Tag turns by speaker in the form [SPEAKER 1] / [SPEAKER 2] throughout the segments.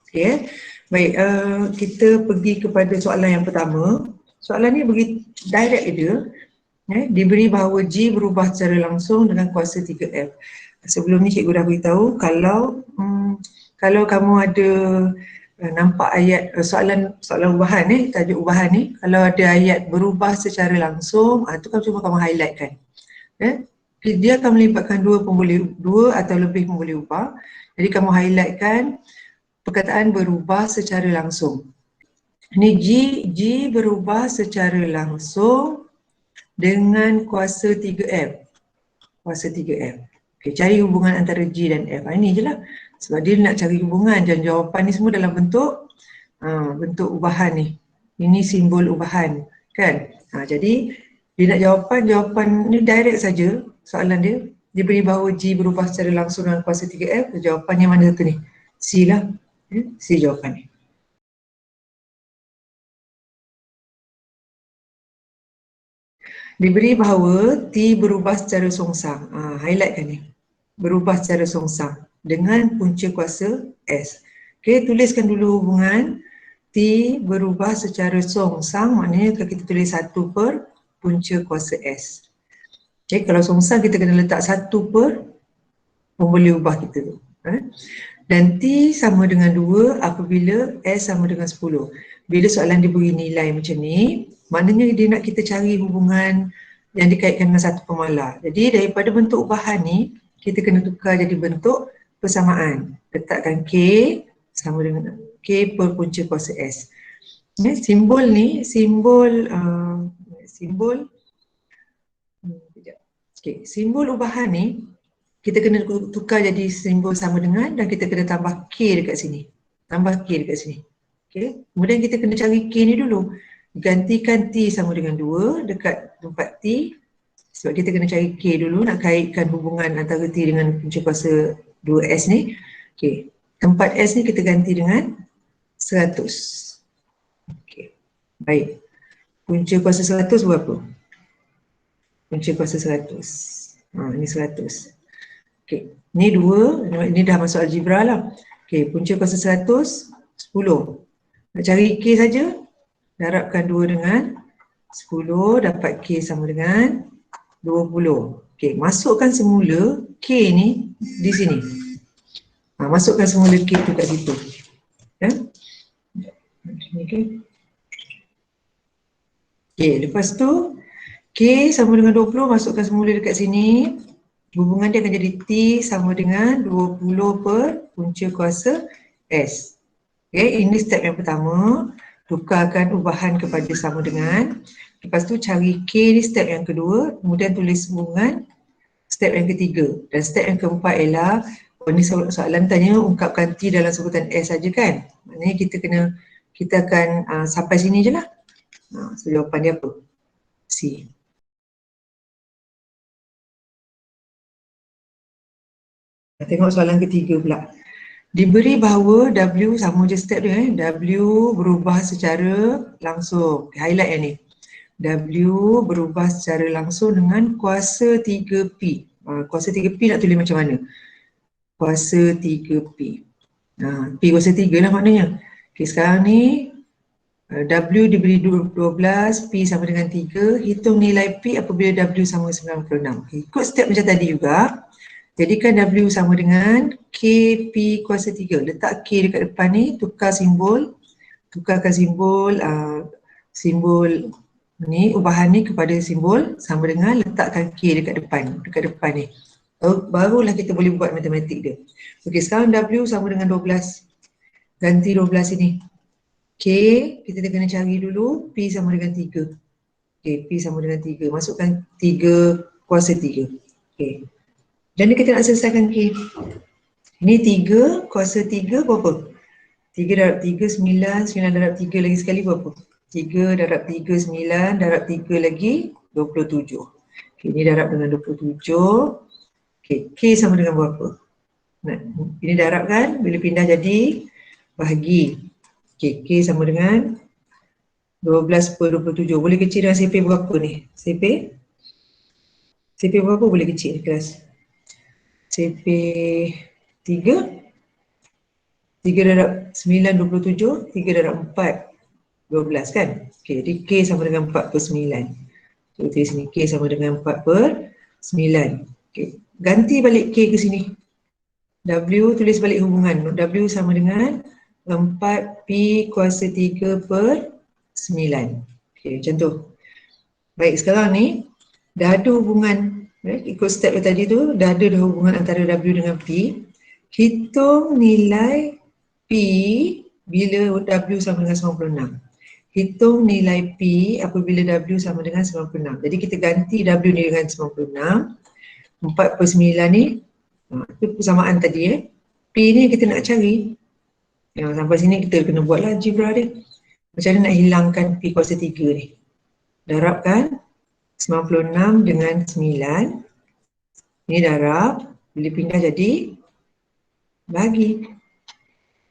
[SPEAKER 1] Okay. Baik, kita pergi kepada soalan yang pertama. Soalan ni bagi direct dia. Diberi bahawa G berubah secara langsung dengan kuasa 3F. Sebelum ni cikgu dah beritahu kalau kamu ada nampak ayat soalan ubahan tajuk ubahan ni, kalau ada ayat berubah secara langsung, tu kan cuma kamu highlight kan. Dia akan melibatkan dua atau lebih pemboleh ubah. Jadi kamu highlight kan perkataan berubah secara langsung. Ini G berubah secara langsung dengan kuasa 3F. Kuasa 3F. Okay, cari hubungan antara G dan F. Ini je lah. Sebab dia nak cari hubungan dan jawapan ni semua dalam bentuk ubahan ni. Ini simbol ubahan kan. Jadi dia nak jawapan ni direct saja soalan dia. Dia beri bahawa G berubah secara langsung dengan kuasa 3F. Jawapannya mana satu ni? C lah. C jawapan ni. Diberi bahawa T berubah secara songsang. Highlight kan ni. Berubah secara songsang dengan punca kuasa S. Okay, tuliskan dulu hubungan T berubah secara songsang, maknanya kalau kita tulis 1 per punca kuasa S. Okay, kalau songsang kita kena letak 1 per pemboleh ubah kita tu. Dan T sama dengan 2 apabila S sama dengan 10. Bila soalan diberi nilai macam ni, maknanya dia nak kita cari hubungan yang dikaitkan dengan satu pemalar. Jadi daripada bentuk ubahan ni, kita kena tukar jadi bentuk persamaan. Letakkan K sama dengan K per punca kuasa S. Simbol ni, simbol ubahan ni, kita kena tukar jadi simbol sama dengan dan kita kena tambah K dekat sini. Tambah K dekat sini. Okay. Kemudian kita kena cari K ni dulu. Gantikan T sama dengan 2 dekat tempat T. Sebab kita kena cari K dulu, nak kaitkan hubungan antara T dengan punca kuasa 2S ni. Okay. Tempat S ni kita ganti dengan 100. Okay. Baik. Punca kuasa 100 berapa? Punca kuasa 100. Ini 100. Okay. Ni 2, ini dah masuk algebra lah. Okay. Punca kuasa 100, 10. Nak cari K saja, darabkan 2 dengan 10, dapat K sama dengan 20. Okay, masukkan semula K ni di sini. Masukkan semula K tu kat situ. Okay, lepas tu K sama dengan 20, masukkan semula dekat sini. Hubungan dia akan jadi T sama dengan 20 per punca kuasa S. Okay, ini step yang pertama. Tukarkan ubahan kepada sama dengan. Lepas tu cari K ni step yang kedua. Kemudian tulis hubungan step yang ketiga. Dan step yang keempat ialah, ni soalan tanya ungkapkan T dalam sebutan S saja kan. Maknanya kita akan sampai sini je lah. So jawapan dia apa? C. Tengok soalan ketiga pula. Diberi bahawa W sama je step dia W berubah secara langsung. Highlight yang ni. W berubah secara langsung dengan kuasa 3P. Kuasa 3P nak tulis macam mana? Kuasa 3P. P kuasa 3 lah maknanya. Okay, sekarang ni W diberi 12, P sama dengan 3. Hitung nilai P apabila W sama 96. Ikut step macam tadi juga. Jadikan W sama dengan KP kuasa 3. Letak K dekat depan ni, tukar simbol. Tukarkan simbol ni, ubahan ni kepada simbol sama dengan letakkan K dekat depan ni. Barulah kita boleh buat matematik dia. Okey, sekarang W sama dengan 12. Ganti 12 ini. K, kita kena cari dulu, P sama dengan 3. Okey, P sama dengan 3. Masukkan 3 kuasa 3. Okey. Dan kita nak selesaikan K. Ini 3 kuasa 3 berapa? 3 darab 3, 9. 9 darab 3 lagi sekali berapa? 3 darab 3, 9. Darab 3 lagi 27. Okay, ini darab dengan 27. Okay, K sama dengan berapa? Nah, ini darab kan? Bila pindah jadi bahagi. Okay, K sama dengan 12 per 27. Boleh kecil dengan CP berapa ni? CP berapa boleh kecil di kelas? CP 3 3/9 27, 3/4 12 kan? Okay, jadi K sama dengan 4/9. Kita tulis sini K sama dengan 4/9. Okay, ganti balik K ke sini. W tulis balik hubungan. W sama dengan 4 P kuasa 3/9. Okay, macam tu. Baik, sekarang ni dah ada hubungan, ikut step tadi tu, dah ada hubungan antara W dengan P. Hitung nilai P bila W sama dengan 96. Hitung nilai P apabila W sama dengan 96. Jadi kita ganti W ni dengan 96. 4/9 ni, itu persamaan tadi P ni kita nak cari. Sampai sini kita kena buatlah algebra dia. Macam mana nak hilangkan P kuasa 3 ni. Darabkan 96 dengan 9. Ini darab, bila pindah jadi bagi.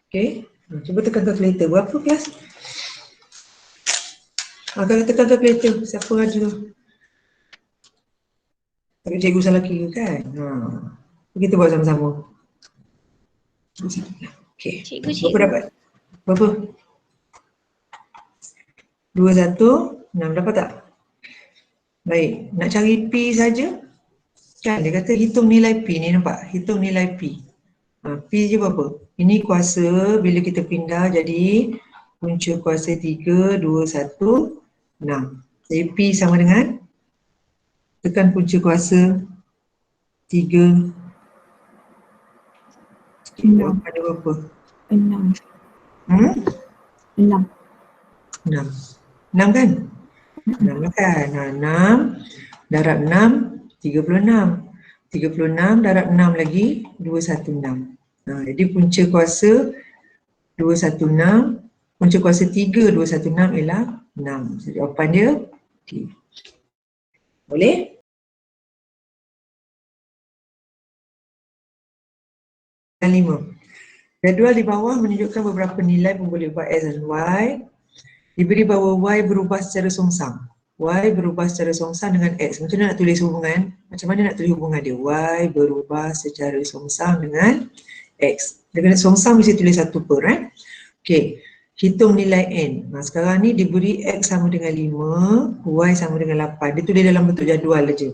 [SPEAKER 1] Okey, cuba tekan kalkulator. Berapa kelas? Kalau tekan kalkulator, siapa ada? Tak cikgu salah kira kan? Kita buat sama-sama. Okey, berapa dapat? Berapa? 216, dapat tak? Baik, nak cari P saja. Kan dia kata hitung nilai P ni, nampak? Hitung nilai P. P je berapa? Ini kuasa bila kita pindah jadi punca kuasa 3, 2, 1, 6. Jadi P sama dengan, tekan punca kuasa 3. 6. Ada berapa?
[SPEAKER 2] 6.
[SPEAKER 1] 6 kan? 6 kan? 6 darab 6, 36. 36 darab 6 lagi 216. Jadi punca kuasa 216, punca kuasa 3 216 ialah 6. So, jawapan dia D. Boleh? Dan 5. Jadual di bawah menunjukkan beberapa nilai pemboleh ubah X dan Y. Diberi bahawa Y berubah secara songsang. Y berubah secara songsang dengan X. Macam mana nak tulis hubungan? Macam mana nak tulis hubungan dia? Y berubah secara songsang dengan X. Dengan songsang mesti tulis 1 per. Okey. Hitung nilai N. Sekarang ni diberi X sama dengan 5, Y sama dengan 8. Dia tulis dalam bentuk jadual saja.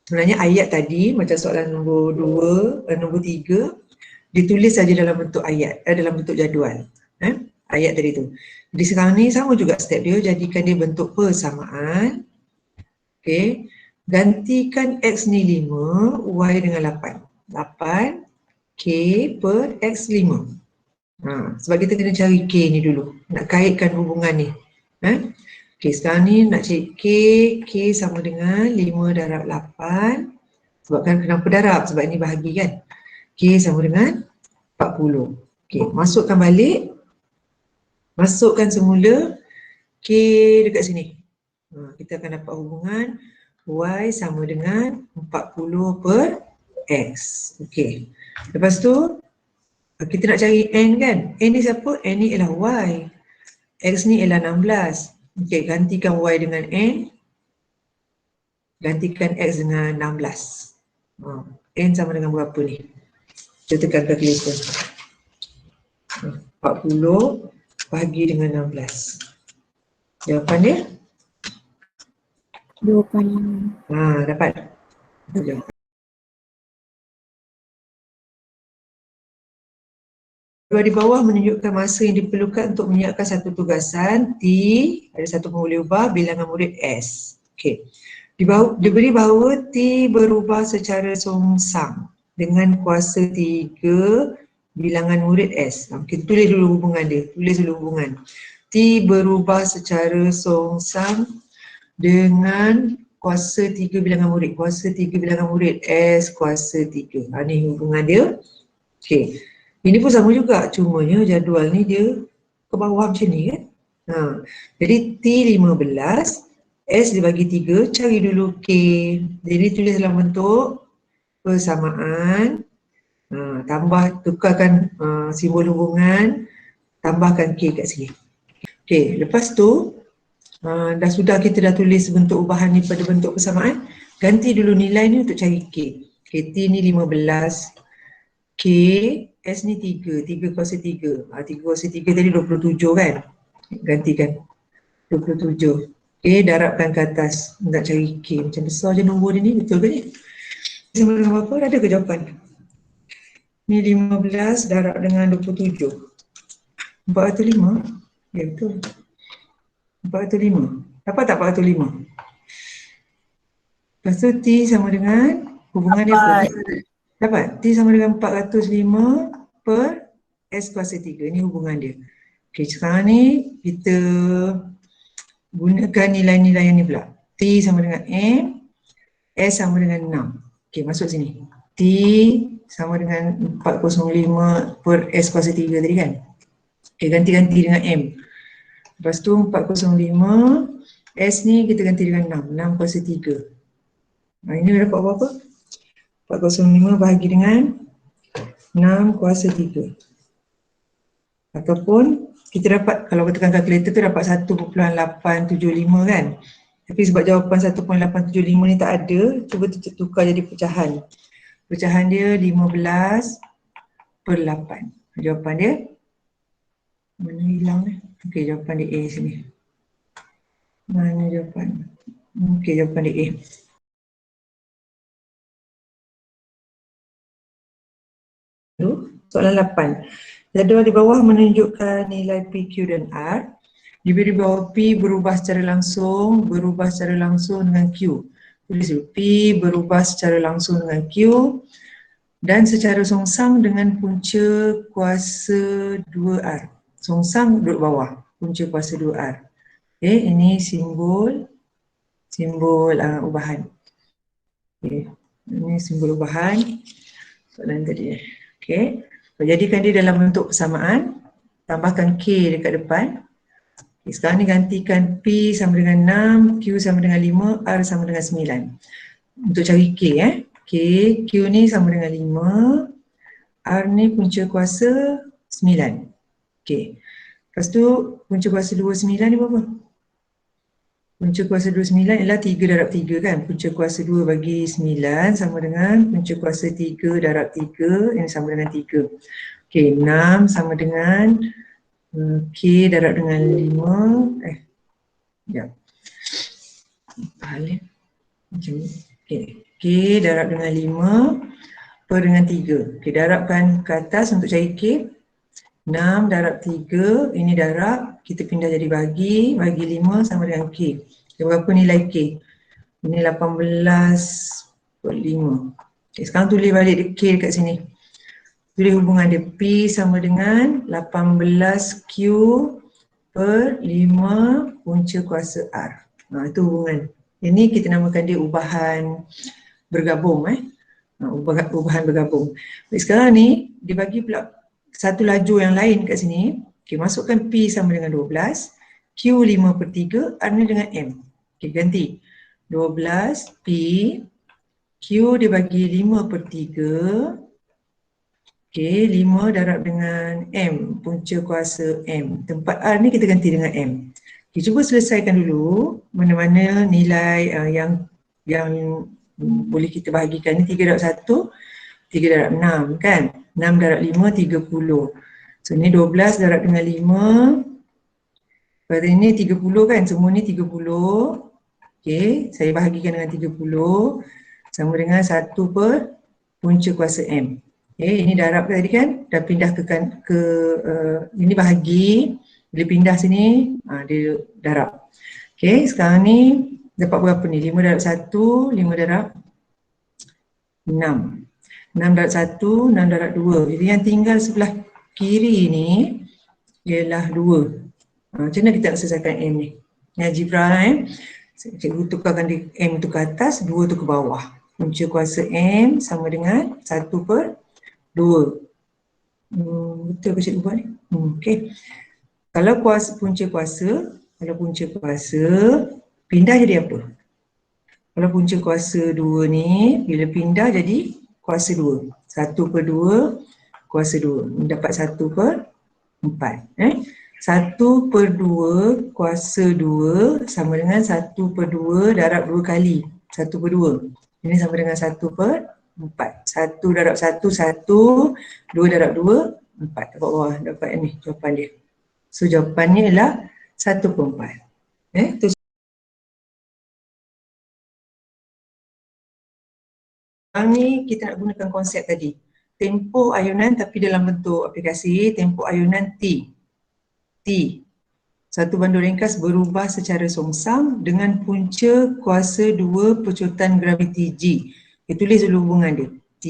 [SPEAKER 1] Sebenarnya ayat tadi, macam soalan nombor 2, nombor 3, ditulis saja dalam bentuk ayat, dalam bentuk jadual. Ayat tadi tu. Jadi sekarang ni sama juga step dia, jadikan dia bentuk persamaan. Okey. Gantikan X ni 5, Y dengan 8. 8 K per X 5. Sebab kita kena cari K ni dulu. Nak kaitkan hubungan ni. Okey, sekarang ni nak cari K sama dengan 5 darab 8. Sebabkan kenapa darab? Sebab ini bahagi kan. K sama dengan 40. Okey, masukkan balik. Masukkan semula K dekat sini. Kita akan dapat hubungan Y sama dengan 40 per X. Okey. Lepas tu, kita nak cari N kan. N ni siapa? N ni ialah Y. X ni ialah 16. Okey, gantikan Y dengan N. Gantikan X dengan 16. N sama dengan berapa ni? Kita tekan kalkulator. 40 bagi dengan 16. Jawapan dia? 25. Dapat. Di bawah menunjukkan masa yang diperlukan untuk menyiapkan satu tugasan T, ada satu pemboleh ubah bilangan murid S. Okey. Diberi bahawa T berubah secara songsang dengan kuasa 3 bilangan murid S. Kita tulis dulu hubungan dia. Tulis dulu hubungan. T berubah secara songsang dengan kuasa 3 bilangan murid. Kuasa 3 bilangan murid S kuasa 3. Ini hubungan dia. Okey. Ini pun sama juga. Cumanya jadual ni dia ke bawah macam ni kan. Jadi T15, S dibagi 3, cari dulu K. Jadi tulis dalam bentuk persamaan. Tambah, tukarkan simbol hubungan, tambahkan K kat sini. Okey, lepas tu sudah kita dah tulis bentuk ubahan ni pada bentuk persamaan, ganti dulu nilai ni untuk cari K. K T ni 15, K K, S ni 3, 3 kuasa 3. 3 kuasa 3 tadi 27 kan? Gantikan 27. Okay, darabkan ke atas. Nak cari K. Macam besar je nombor dia ni, betul ke ni? Sama dengan apa? Ada ke jawapan? Ni 15 darab dengan 27. 405? Ya betul. 405. Dapat tak 405? Lepas tu T sama dengan hubungan dia apa? Dapat. T sama dengan 405 per S kuasa 3. Ini hubungan dia. Okey, sekarang ni kita gunakan nilai-nilai yang ni pula. T sama dengan M, S sama dengan 6. Okey, masuk sini. T sama dengan 405 per S kuasa 3 tadi kan? Okey, ganti-ganti dengan M. Lepas tu 405, S ni kita ganti dengan 6. 6 kuasa 3. Nah, ini dapat berapa? 405 bahagi dengan 6 kuasa 3. Ataupun kita dapat, kalau tekan kalkulator tu dapat 1.875 kan. Tapi sebab jawapan 1.875 ni tak ada, cuba tukar jadi pecahan. Pecahan dia 15/8. Jawapan dia mana hilang ni? Okey, jawapan dia A sini. Mana jawapan? Okey, jawapan dia A. Soalan 8. Jadual di bawah menunjukkan nilai P, Q dan R. Diberi bahawa P berubah secara langsung dengan Q. Tulis dulu, P berubah secara langsung dengan Q dan secara songsang dengan punca kuasa 2R. Songsang duduk bawah, punca kuasa 2R. Okay, ini simbol ubahan. Okay. Ini simbol ubahan soalan tadi. Okay. Jadikan dia dalam bentuk persamaan, tambahkan K dekat depan. Okay, sekarang ni gantikan P sama dengan 6, Q sama dengan 5, R sama dengan 9. Untuk cari K K, Q ni sama dengan 5, R ni punca kuasa 9. Okay. Lepas tu punca kuasa 29 ni berapa? Punca kuasa 29 ialah 3 darab 3 kan. Punca kuasa 2 bagi 9 sama dengan punca kuasa 3 darab 3 yang sama dengan 3. Okey, 6 sama dengan K darab dengan 5. Sekejap. Macam ni. K darab dengan 5 per dengan 3. Okey, darabkan ke atas untuk cari K. 6 darab 3, ini darab, kita pindah jadi bagi 5 sama dengan K. Berapa nilai K? Ini 18/5. Okay, sekarang tulis balik K dekat sini. Tulis hubungan dia, P sama dengan 18Q per 5 punca kuasa R. Itu hubungan. Ini kita namakan dia ubahan bergabung. Ubahan bergabung. Sekarang ni, dibagi pula satu lajur yang lain kat sini. Okay, masukkan P sama dengan 12, Q 5/3, R ni dengan M. Okay, ganti. 12 P, Q dibagi 5/3. Okay, 5 darab dengan M, punca kuasa M. Tempat R ni kita ganti dengan M. Okay, cuba selesaikan dulu mana-mana nilai yang boleh kita bahagikan ni. 3 darab 1, 3 darab 6 kan. 6 darab 5, 30. So ni 12 darab dengan 5. Pada ini 30 kan, semua ni 30. Okay, saya bahagikan dengan 30. Sama dengan 1 per punca kuasa M. Okay, ini darab tadi kan, dah pindah ini bahagi. Bila pindah sini, dia darab. Okay, sekarang ni dapat berapa ni? 5 darab 1, 5 darab 6. 6 darab 1, 6 darab 2. Jadi yang tinggal sebelah kiri ni ialah 2. Macam mana kita nak selesaikan M ni? Ni algebra lah Cikgu tukarkan M tu ke atas, 2 tu ke bawah. Punca kuasa M sama dengan 1/2. Betul ke cikgu buat ni? Okay. Kalau punca kuasa pindah jadi apa? Kalau punca kuasa 2 ni, bila pindah jadi kuasa 2. 1/2 kuasa 2. Dapat 1/4. 1/2 kuasa 2 sama dengan 1/2 darab 2 kali. 1/2. Ini sama dengan 1/2. 4. 1 darab 1, 1. 2 darab 2, 4. Dapat bawah, dapat ni jawapan dia. So jawapannya ialah 1/4. Tu sekarang ni kita nak gunakan konsep tadi. Tempoh ayunan tapi dalam bentuk aplikasi, tempoh ayunan T. Satu bandur ringkas berubah secara songsam dengan punca kuasa 2 pecutan graviti G. Kita tulis dulu hubungan dia. T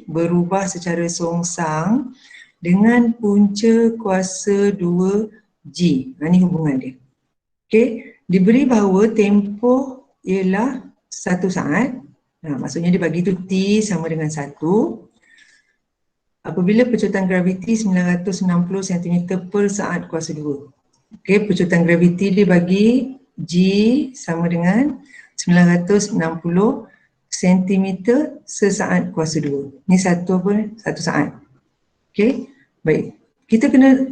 [SPEAKER 1] berubah secara songsam dengan punca kuasa 2 G. Ini hubungan dia. Okey, diberi bahawa tempoh ialah 1 saat. Maksudnya dia bagi tu T sama dengan 1. Apabila pecutan graviti 960 cm per saat kuasa 2. Okey, pecutan graviti dia bagi G sama dengan 960 cm sesaat kuasa 2. Ni satu saat. Okey, baik. Kita kena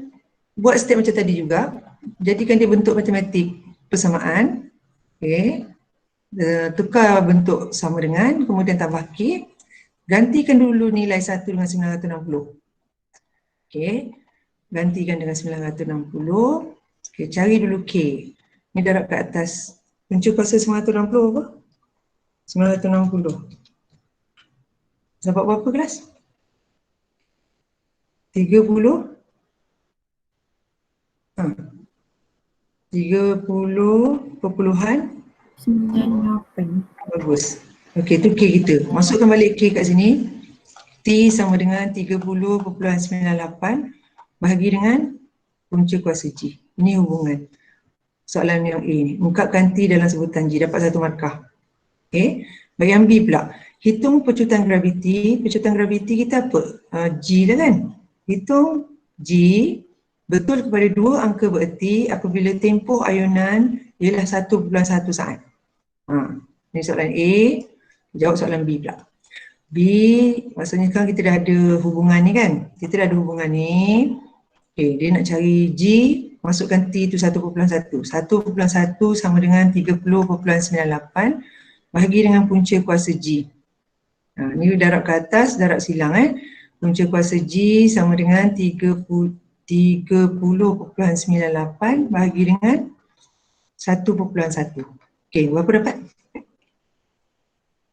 [SPEAKER 1] buat step macam tadi juga. Jadikan dia bentuk matematik persamaan. Okey. Tukar bentuk sama dengan, kemudian tambah K. Gantikan dulu nilai 1 dengan 960. Okey. Gantikan dengan 960. Okey, cari dulu K. Ni darab ke atas. Punca kuasa 960 apa? 960. Dapat berapa kelas? 30. 30
[SPEAKER 2] 98.
[SPEAKER 1] Bagus. Okey, tu K kita. Masukkan balik K kat sini. T sama dengan 30.98 bahagi dengan punca kuasa G. Ini hubungan soalan yang A ni. Ungkapkan T dalam sebutan G. Dapat 1 markah. Okey. Bagi yang B pula. Hitung pecutan graviti. Pecutan graviti kita apa? G dah kan? Hitung G betul kepada 2 angka bererti apabila tempoh ayunan ialah 1.1 saat. Ini soalan A. Jawab soalan B pula. B, maksudnya kan kita dah ada hubungan ni kan? Kita dah ada hubungan ni. Okay, dia nak cari G, masukkan T tu 1.1. 1.1 sama dengan 30.98 bahagi dengan punca kuasa G. Ni darab ke atas, darab silang Punca kuasa G sama dengan 30.98 bahagi dengan 1.1. Okay, berapa dapat?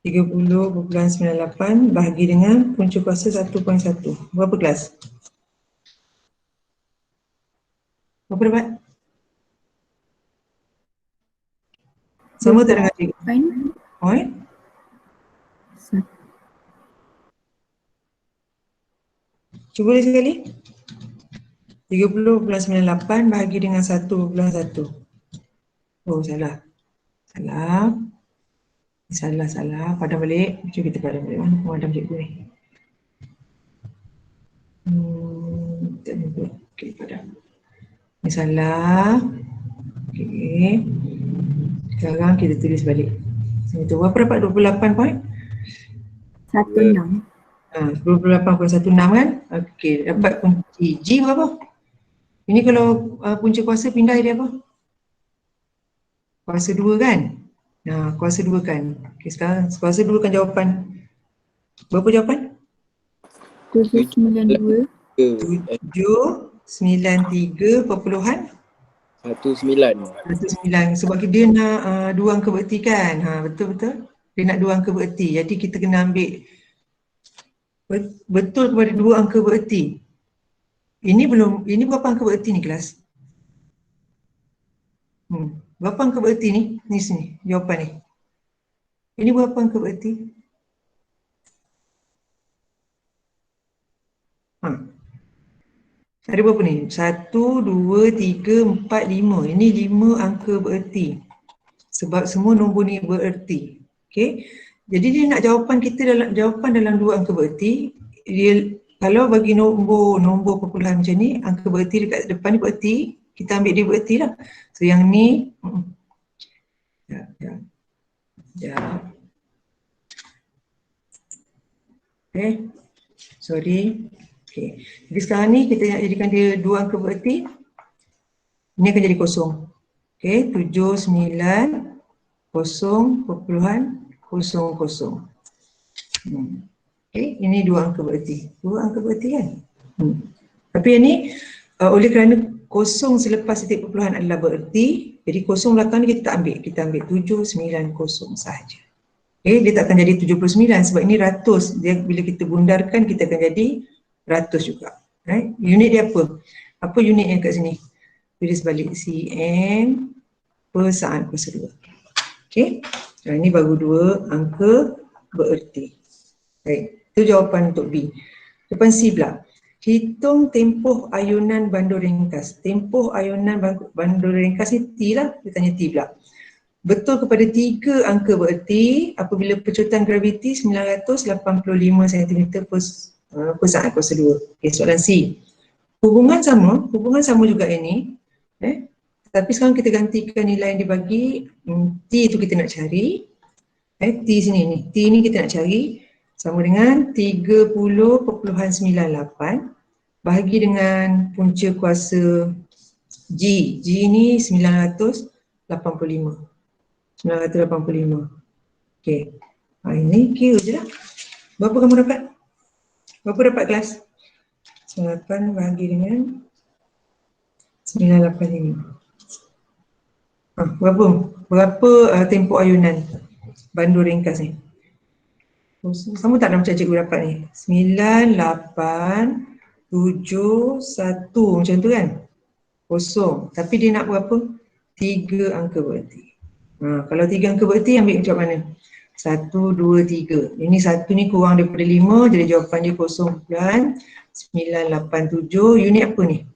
[SPEAKER 1] 30.98 bahagi dengan punca kuasa 1.1. Berapa kelas? Berapa dapat? Sama tak dengan 3? Cuba lagi sekali. 30.98 bahagi dengan 1.1. Oh, salah. Salah. Padam balik. Cuba kita padam balik. Mana padam cikgu ni? Okey, padam. Ini salah. Okey. Sekarang kita tulis balik. Itu berapa dapat 28 point?
[SPEAKER 2] 16.
[SPEAKER 1] 28.16 kan? Okey, dapat punca G berapa? Ini kalau punca kuasa pindah dia apa? Kuasa 2 kan? Kuasa 2 kan. Okey, sekarang kuasa 2 kan jawapan. Berapa jawapan?
[SPEAKER 2] 792.
[SPEAKER 1] 793.19 sebab dia nak 2 angka bererti kan. Betul-betul. Dia nak 2 angka bererti. Jadi kita kena ambil betul kepada 2 angka bererti. Ini berapa angka bererti ni kelas? Berapa angka bererti ni? Ni sini jawapan ni. Ini berapa angka bererti? Ada berapa ni? 1, 2, 3, 4, 5. Ini 5 angka bererti. Sebab semua nombor ni bererti. Okey. Jadi dia nak jawapan kita dalam 2 angka bererti. Dia kalau bagi nombor perpuluhan macam ni, angka bererti dekat depan ni bererti, kita ambil dia bererti lah. So yang ni Okay. Sorry. Okay. Jadi sekarang ni kita nak jadikan dia 2 angka bererti. Ini akan jadi kosong. Okay. 790.00. Okay, ini 2 angka bererti. 2 angka bererti kan? Tapi yang ni oleh kerana kosong selepas titik perpuluhan adalah bererti, jadi kosong belakang ni kita tak ambil 790 sahaja. Okay, dia tak akan jadi 79 sebab ini ratus. Dia bila kita bundarkan kita akan jadi ratus juga. Right? Unit dia apa? Apa unit yang kat sini? Tulis balik cm per saat kuasa 2. Okay, ini baru 2 angka bererti. Baik, itu jawapan untuk B. Jawapan C pula. Hitung tempoh ayunan bandur ringkas. Tempoh ayunan bandur ringkas ni T lah. Dia tanya T pula. Betul kepada 3 angka bererti apabila pecutan graviti 985 cm per saat kuasa 2. Okay, soalan C. Hubungan sama juga ini. Tapi sekarang kita gantikan nilai yang dibagi. T tu kita nak cari. T sini ni. T ni kita nak cari. Sama dengan 30.98 bahagi dengan punca kuasa G. G ni 985. Okey. Ini kira je lah. Berapa kamu dapat? Berapa dapat kelas? 98 bahagi dengan 985. Berapa tempoh ayunan bandur ringkas ni? Kamu tak nak macam cikgu dapat ni? 9, 8, 7, 1 macam tu kan? Kosong. Tapi dia nak berapa? 3 angka bererti. Kalau 3 angka bererti ambil macam mana? 1, 2, 3. Ini 1 ni kurang daripada 5 jadi jawapan dia 0.987. Unit apa ni?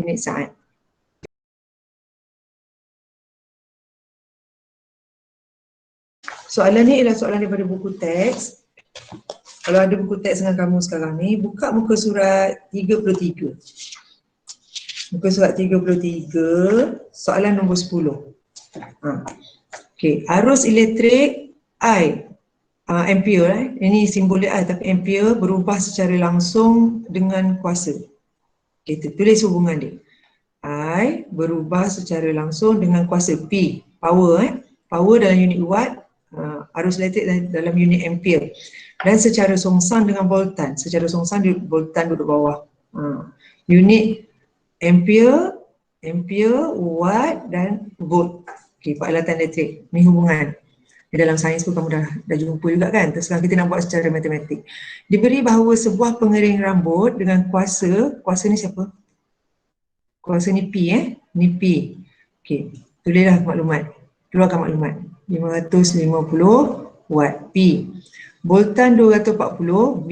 [SPEAKER 1] Unit saat. Soalan ni ialah soalan daripada buku teks. Kalau ada buku teks dengan kamu sekarang ni, buka muka surat 33. Muka surat 33, soalan nombor 10. Okey, arus elektrik I, ampere ini simbol dia I tapi ampere berubah secara langsung dengan kuasa. Kita tulis hubungan dia. I berubah secara langsung dengan kuasa P, power power dalam unit watt, arus elektrik dalam unit ampere dan secara songsang dengan voltan. Secara songsang voltan duduk bawah. Unit ampere, watt dan volt. Okey, peralatan elektrik. Ni hubungan. Di dalam sains pun kamu dah jumpa juga kan. Terus sekarang kita nak buat secara matematik. Diberi bahawa sebuah pengering rambut dengan kuasa ni siapa? Kuasa ni P ni P. Okey, tulislah maklumat. Keluarkan maklumat. 550 watt P. Voltan 240, V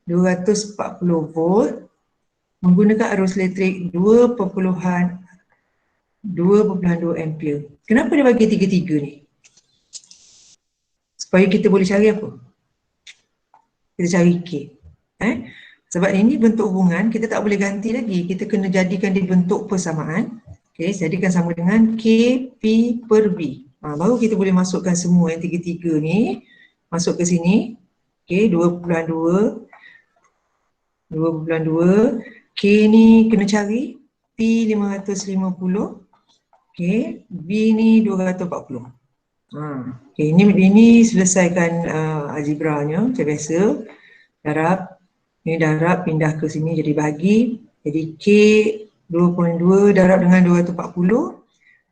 [SPEAKER 1] 240 volt menggunakan arus elektrik 2.2 ampere. Kenapa dia bagi 3 ni? Supaya kita boleh cari apa? Kita cari K. Sebab ini bentuk hubungan, kita tak boleh ganti lagi. Kita kena jadikan dia bentuk persamaan. Okay, jadikan sama dengan K P per V. Baru kita boleh masukkan semua yang 3 ni masuk ke sini. Okay, 2.2. K ni kena cari. P 550. Okay, V ni 240. Okay, ini selesaikan algebranya macam biasa. Darab, ini darab pindah ke sini jadi bahagi. Jadi K 2.2 darab dengan 240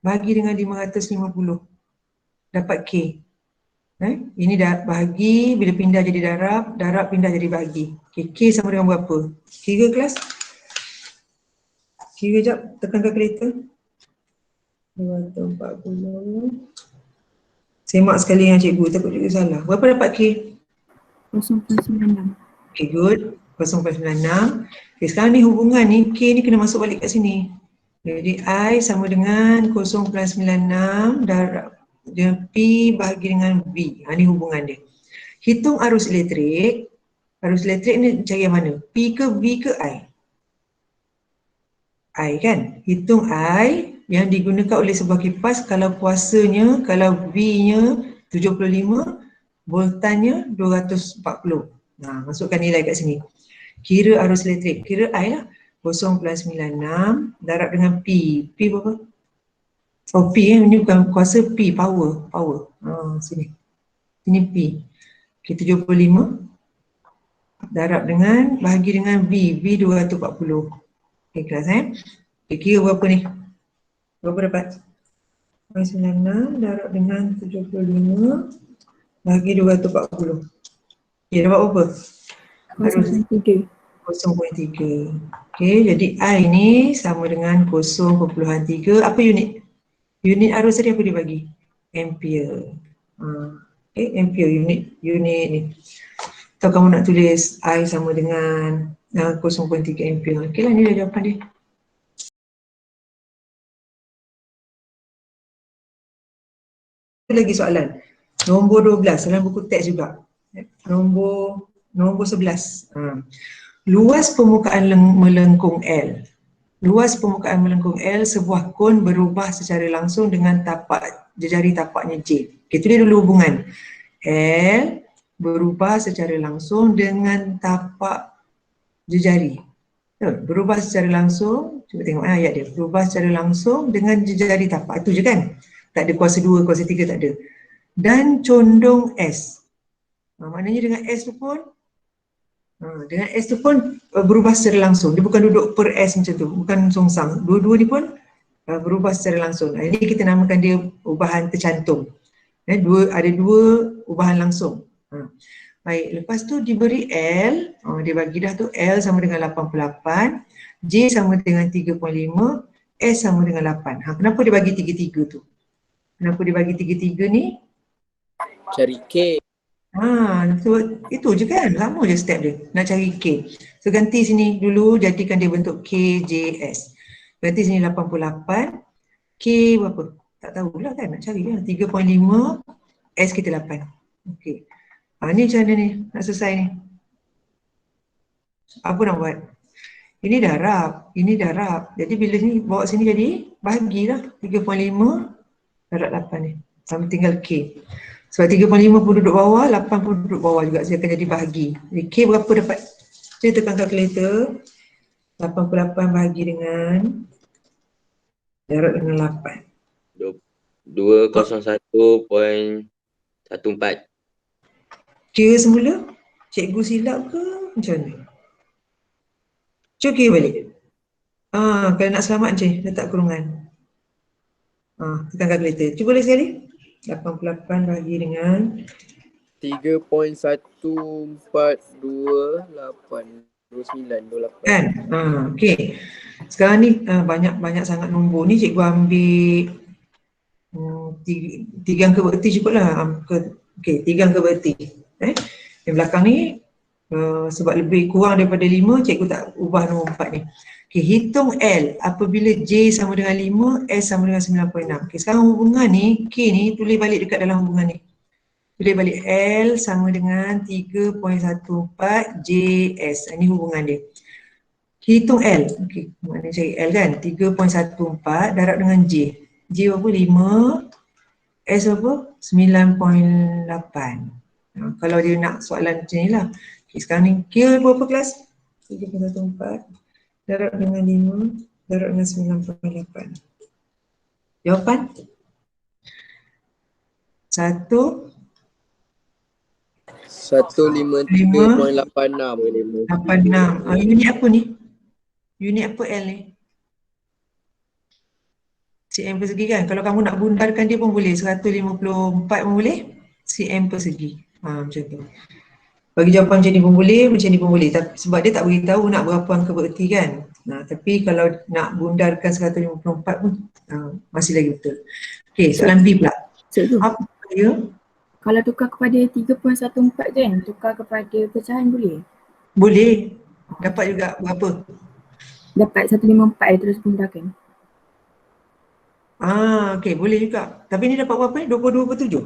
[SPEAKER 1] bahagi dengan 550. Dapat K. Ini dah bahagi, bila pindah jadi darab, darab pindah jadi bahagi. Okay, K sama dengan berapa? Kira kelas? Kira jap, tekan kalkulator. 240. Semak sekali dengan cikgu, takut cikgu salah. Berapa dapat K?
[SPEAKER 2] 0.96.
[SPEAKER 1] Okay, good. 0.96. Okay, sekarang ni hubungan ni, K ni kena masuk balik kat sini. Jadi I sama dengan 0.96 darab dengan P bahagi dengan V. Ini hubungan dia. Hitung arus elektrik. Arus elektrik ni cari yang mana? P ke V ke I? I kan? Hitung I yang digunakan oleh sebuah kipas kalau kuasanya, kalau V-nya 75, voltannya 240. Masukkan nilai kat sini. Kira arus elektrik. Kira I lah. 0.96 darab dengan P. P berapa? P ini bukan kuasa P, power. Sini. Sini P. Okey, 75 darab dengan bahagi dengan V 240. Okey kelas Okey, kira berapa ni? Berapa dapat? 96 darab dengan 75 bahagi 240. Okey, dapat berapa? Harus
[SPEAKER 2] 0.3.
[SPEAKER 1] 0.3. Okey, jadi I ni sama dengan 0.3. Apa unit? Unit arus tadi apa dia bagi? Ampere. Ampere unit ni. Atau kamu nak tulis I sama dengan 0.3 ampere. Okey lah, ni dah jawapan dia. Lagi soalan. Nombor 12 dalam buku teks juga. Nombor 11. Luas permukaan melengkung L. Luas permukaan melengkung L sebuah kon berubah secara langsung dengan tapak jejari tapaknya J. Kita lihat dulu hubungan. L berubah secara langsung dengan tapak jejari. Berubah secara langsung, cuba tengok ayat dia. Berubah secara langsung dengan jejari tapak. Itu je kan? Tak ada kuasa 2, kuasa 3 tak ada. Dan condong S. Maknanya dengan S tu pun berubah secara langsung. Dia bukan duduk per S macam tu, bukan songsang. Dua-dua ni pun berubah secara langsung. Ini kita namakan dia ubahan tercantum. Ada dua ubahan langsung. Baik, lepas tu diberi L, dia bagi dah tu L sama dengan 88, J sama dengan 3.5, S sama dengan 8. Kenapa dia bagi 3-3 tu? Kenapa dia bagi 3-3 ni?
[SPEAKER 3] Cari K.
[SPEAKER 1] Itu je kan, sama je step dia, nak cari K. So ganti sini dulu, jadikan dia bentuk KJS. Ganti sini 88, K berapa? Tak tahulah kan, nak cari lah. 3.5, S kita 8. Okey. Ni macam mana ni, nak selesai ni? Apa nak buat? Ini darab, ini darab. Jadi bila ni bawa sini jadi, bahagilah 3.5 darab 8 ni. Sama tinggal K. Sebab 3.5 pun duduk bawah, 8 pun duduk bawah juga. Saya akan jadi bahagi. Jadi K berapa dapat? Saya tekan kalkulator. 88 bahagi dengan darab dengan 8.
[SPEAKER 3] 201.14.
[SPEAKER 1] Kira semula? Cikgu silap ke? Macam mana? Cuba kira balik. Kalau nak selamat je, letak kurungan. Tekan kalkulator. Cuba lagi sekali. 88 bahagi dengan
[SPEAKER 3] 3.142829.
[SPEAKER 1] kan? Okey. Sekarang ni banyak sangat nombor ni cikgu ambil 3 angka bererti cukup lah. Okey, 3 angka bererti. Yang belakang ni sebab lebih kurang daripada 5, cikgu tak ubah nombor 4 ni. Okey, hitung L apabila J sama dengan 5, S sama dengan 9.6. Okey, sekarang hubungan ni, K ni tulis balik dekat dalam hubungan ni. Tulis balik L sama dengan 3.14 JS. Ini hubungan dia. Hitung L. Okey, maknanya cari L kan? 3.14 darab dengan J. J berapa? 5. S berapa? 9.8. Kalau dia nak soalan macam ni lah. Okey, sekarang ni kira berapa kelas? 3.14 darab dengan 5 darab dengan 9.8. Jawapan? 1
[SPEAKER 3] 153.86.
[SPEAKER 1] 86. Unit apa ni? Unit apa L ni? cm persegi kan? Kalau kamu nak bundarkan dia pun boleh. 154 pun boleh. cm persegi. Macam tu. Bagi jawapan macam ni pun boleh, macam ni pun boleh. Tapi, sebab dia tak beritahu nak berapa angka bererti kan. Tapi kalau nak bundarkan 154 pun masih lagi betul. Okey, soalan B pula. Apa dia?
[SPEAKER 2] Kalau tukar kepada 3.14 kan, tukar kepada pecahan boleh?
[SPEAKER 1] Boleh. Dapat juga berapa?
[SPEAKER 2] Dapat 154 terus bundarkan.
[SPEAKER 1] Okey, boleh juga. Tapi ni dapat berapa ni? 22/7?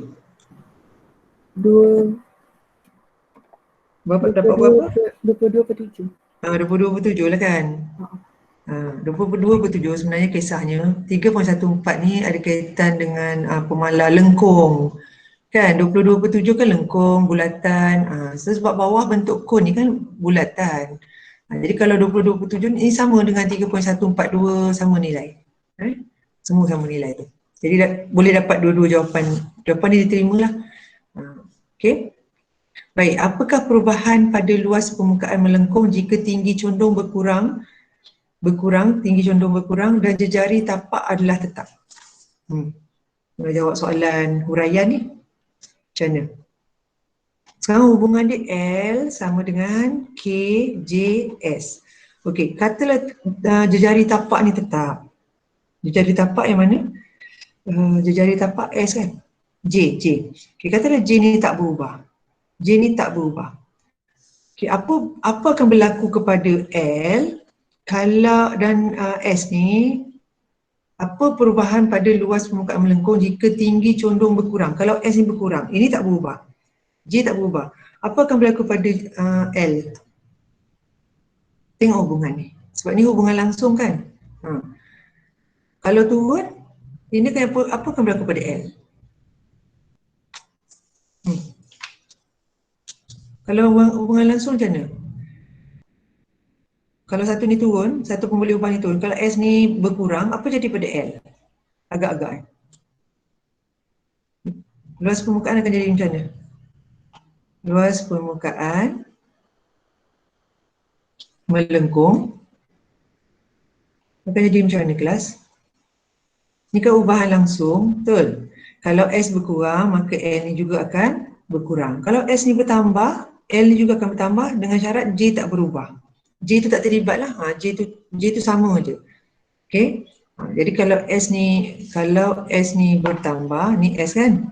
[SPEAKER 1] Dapat berapa?
[SPEAKER 2] 22/7.
[SPEAKER 1] 22/7 lah kan? 22/7 sebenarnya kisahnya 3.14 ni ada kaitan dengan pemala lengkung. Kan 22/7 kan lengkung, bulatan. Sebab bawah bentuk kon ni kan bulatan. Jadi kalau 22/7 ni sama dengan 3.142 sama nilai. Semua sama nilai tu. Jadi boleh dapat dua-dua jawapan. Jawapan ni diterima lah. Okey. Baik, apakah perubahan pada luas permukaan melengkung jika tinggi condong berkurang, tinggi condong berkurang dan jejari tapak adalah tetap? Nak jawab soalan huraian ni, macam mana? Sekarang hubungan dia L sama dengan KJS. Okey, katalah jejari tapak ni tetap. Jejari tapak yang mana? Jejari tapak S kan? J. Okey, katalah J ni tak berubah. J ni tak berubah. Okay, apa akan berlaku kepada L kalau dan S ni, apa perubahan pada luas permukaan melengkung jika tinggi condong berkurang? Kalau S ni berkurang, ini tak berubah. J tak berubah. Apa akan berlaku pada L? Tengok hubungan ni. Sebab ni hubungan langsung kan? Kalau turun, ini kan apa akan berlaku pada L? Kalau hubungan langsung macam mana? Kalau satu ni turun, satu pembeli upah ni turun, kalau S ni berkurang, apa jadi pada L? Agak-agak luas permukaan akan jadi macam mana? Luas permukaan melengkung akan jadi macam mana kelas? Ni kan ubahan langsung, betul? Kalau S berkurang, maka L ni juga akan berkurang. Kalau S ni bertambah, L ni juga akan bertambah dengan syarat J tak berubah. J tu tak terlibat lah, J tu sama je. Okay? Jadi kalau S ni bertambah, ni S kan?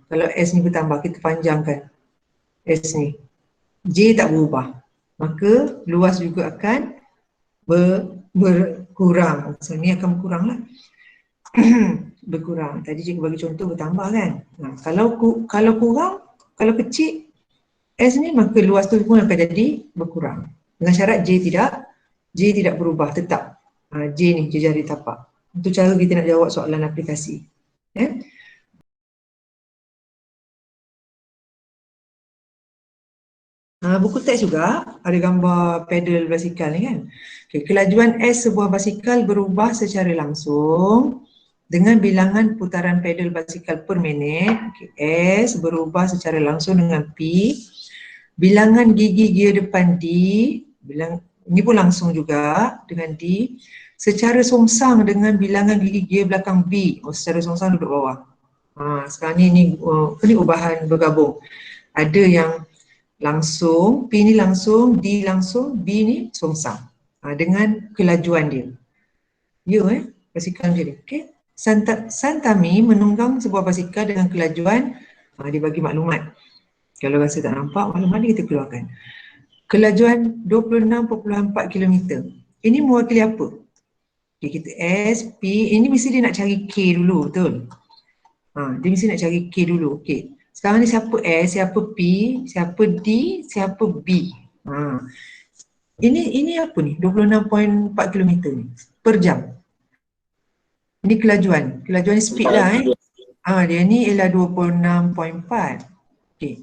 [SPEAKER 1] Kalau S ni bertambah, kita panjangkan S ni. J tak berubah, maka luas juga akan berkurang. So ni akan berkurang lah. Berkurang. Tadi cikgu bagi contoh bertambah kan. Kalau kurang, kalau kecil S ni, maka luas tu pun akan jadi berkurang. Dengan syarat J tidak berubah, tetap. J ni jejari tapak. Itu cara kita nak jawab soalan aplikasi. Buku teks juga ada gambar pedal basikal ni kan. Okay, kelajuan S sebuah basikal berubah secara langsung dengan bilangan putaran pedal basikal per minit. Okay, S berubah secara langsung dengan P. Bilangan gigi gear depan D, ini pun langsung juga dengan D, secara songsang dengan bilangan gigi gear belakang B. Secara songsang duduk bawah. Sekarang ni ubahan bergabung. Ada yang langsung, P ni langsung, D langsung, B ni songsang dengan kelajuan dia. Basikal macam ni. Okay. Santami menunggang sebuah basikal dengan kelajuan, dia bagi maklumat. Kalau rasa tak nampak, maklumat ni kita keluarkan. Kelajuan 26.4 km. Ini mewakili apa? Okay, kita S, P, ini mesti dia nak cari K dulu, betul? Dia mesti nak cari K dulu. Okay. Sekarang ni siapa S, siapa P, siapa D, siapa B. Ini apa ni? 26.4 km ni per jam. Ini kelajuan ni speed lah dia ni ialah 26.4. Okay.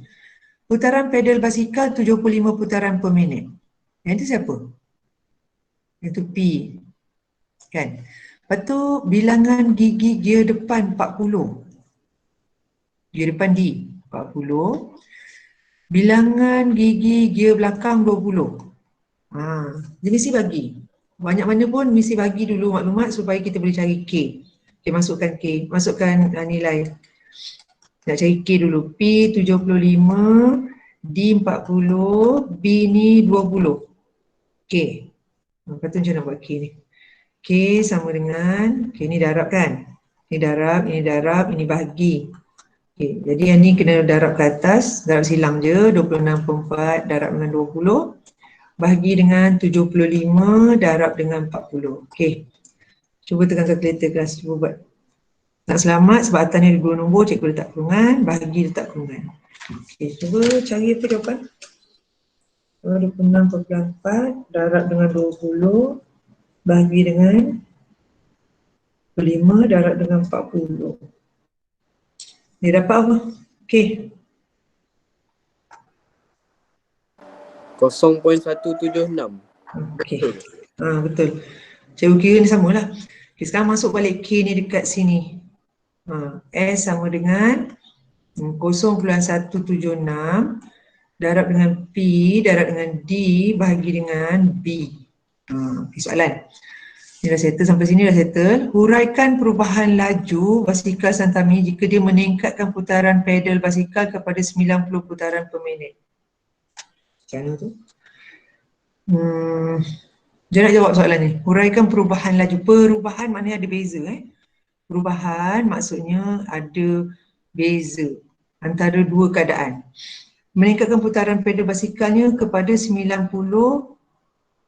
[SPEAKER 1] Putaran pedal basikal 75 putaran per minit. Yang itu siapa? Itu P. Kan? Lepas tu bilangan gigi gear depan 40. Gear depan D 40. Bilangan gigi gear belakang 20. Dia mesti bagi. Banyak mana pun mesti bagi dulu maklumat supaya kita boleh cari K. Okay, masukkan nilai. Nak cari K dulu. P 75, D 40, B ni 20. K. Kata macam nak buat K ni. K sama dengan, K ni darab kan? Ini darab, ini bahagi. Okay, jadi yang ni kena darab ke atas, darab silang je, 26.4 darab dengan 20. Bahagi dengan 75 darab dengan 40. Okey. Cuba tekan kalkulator kelas, cuba buat. Nak selamat sebab atas ni ada 2 nombor, cikgu letak kurungan, bahagi letak kurungan. Okey, cuba cari apa jawapan? 26.4 darab dengan 20 bahagi dengan 5 darab dengan 40. Ni dapat apa? Okey.
[SPEAKER 3] 0.176.
[SPEAKER 1] Okey. Betul. Cikgu kira ni samalah. Okay, sekarang masuk balik K ni dekat sini. S sama dengan 0.176 darab dengan P, darab dengan D, bahagi dengan B. Okay, soalan. Ini dah settle, sampai sini dah settle. Huraikan perubahan laju basikal Santami jika dia meningkatkan putaran pedal basikal kepada 90 putaran per minit. Macam mana tu? Dia nak jawab soalan ni. Huraikan perubahan laju. Perubahan maknanya ada beza. Perubahan maksudnya ada beza antara dua keadaan. Meningkatkan putaran pedal basikalnya kepada 90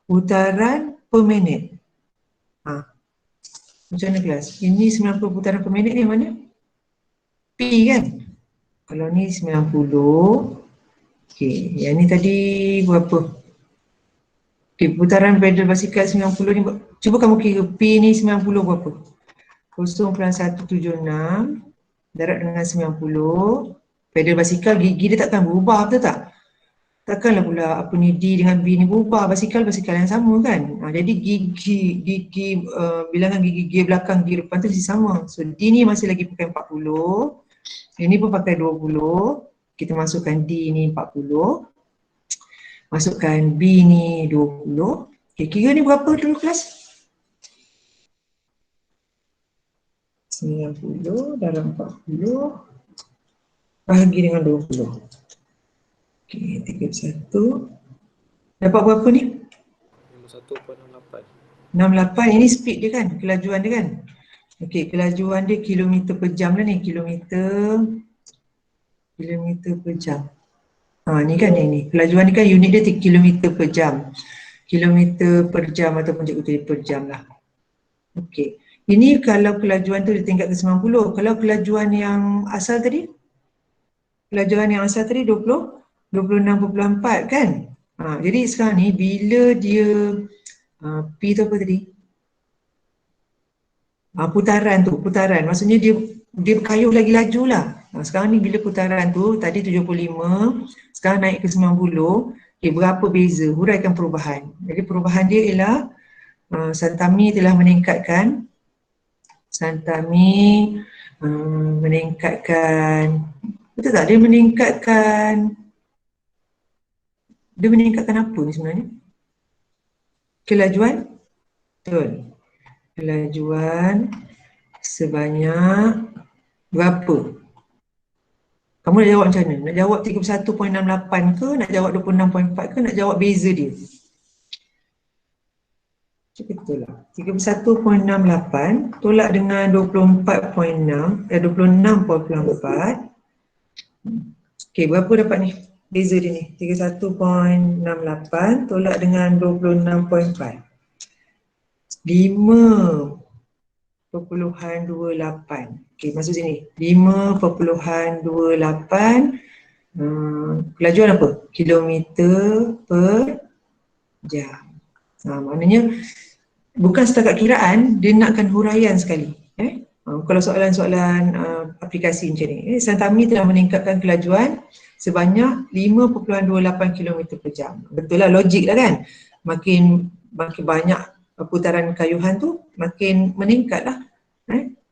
[SPEAKER 1] putaran per minit. Macam mana kelas? Ini 90 putaran per minit ni mana? P kan? Kalau ni 90. Okey, yang ni tadi berapa? Okey, putaran pedal basikal 90 ni, cuba kamu kira P ni 90 berapa? 0.176 darab dengan 90. Pedal basikal gigi dia takkan berubah, betul tak? Takkanlah pula apa ni D dengan B ni berubah, basikal yang sama kan? Jadi bilangan gigi belakang, gigi depan tu masih sama. So D ni masih lagi pakai 40. Ini pun pakai 20. Kita masukkan D ni 40. Masukkan B ni 20. Okay, kira ni berapa dulu kelas? 90 dalam 40 bahagi dengan 20. Okey, 31. Dapat berapa ni?
[SPEAKER 3] 51.68.
[SPEAKER 1] 68. Ini speed dia kan? Kelajuan dia kan? Okey, kelajuan dia kilometer per jam lah ni. Kilometer per jam. Ni kan ini. Kelajuan ni kan unit dia kilometer per jam. Kilometer per jam ataupun cikgu per jam lah. Okey. Ini kalau kelajuan tu tingkat ke 90. Kalau kelajuan yang asal tadi? Kelajuan yang asal tadi 26.4 kan? Jadi sekarang ni bila dia P tu apa tadi? Putaran. Maksudnya dia berkayuh lagi laju lah. Sekarang ni bila putaran tu tadi 75, sekarang naik ke 90. Okay, berapa beza? Huraikan perubahan. Jadi perubahan dia ialah Santami telah meningkatkan betul tak? Dia meningkatkan apa ni sebenarnya? Kelajuan? Betul. Kelajuan sebanyak berapa? Kamu nak jawab macam mana? Nak jawab 31.68 ke? Nak jawab 26.4 ke? Nak jawab beza dia? Betul lah. 31.68 tolak dengan 26.4. Okey, berapa dapat ni? Beza dia ni. 31.68 tolak dengan 26.4. 5.28. Okey, masuk sini. 5.28. Kelajuan apa? Kilometer per jam. Maknanya bukan setakat kiraan, dia nakkan huraian sekali. Kalau soalan-soalan aplikasi macam ni. Santami telah meningkatkan kelajuan sebanyak 5.28 km per jam. Betul lah, logik lah kan? Makin banyak putaran kayuhan tu, makin meningkat lah.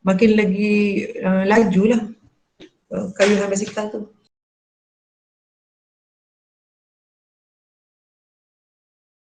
[SPEAKER 1] Makin lagi laju lah kayuhan basikal tu.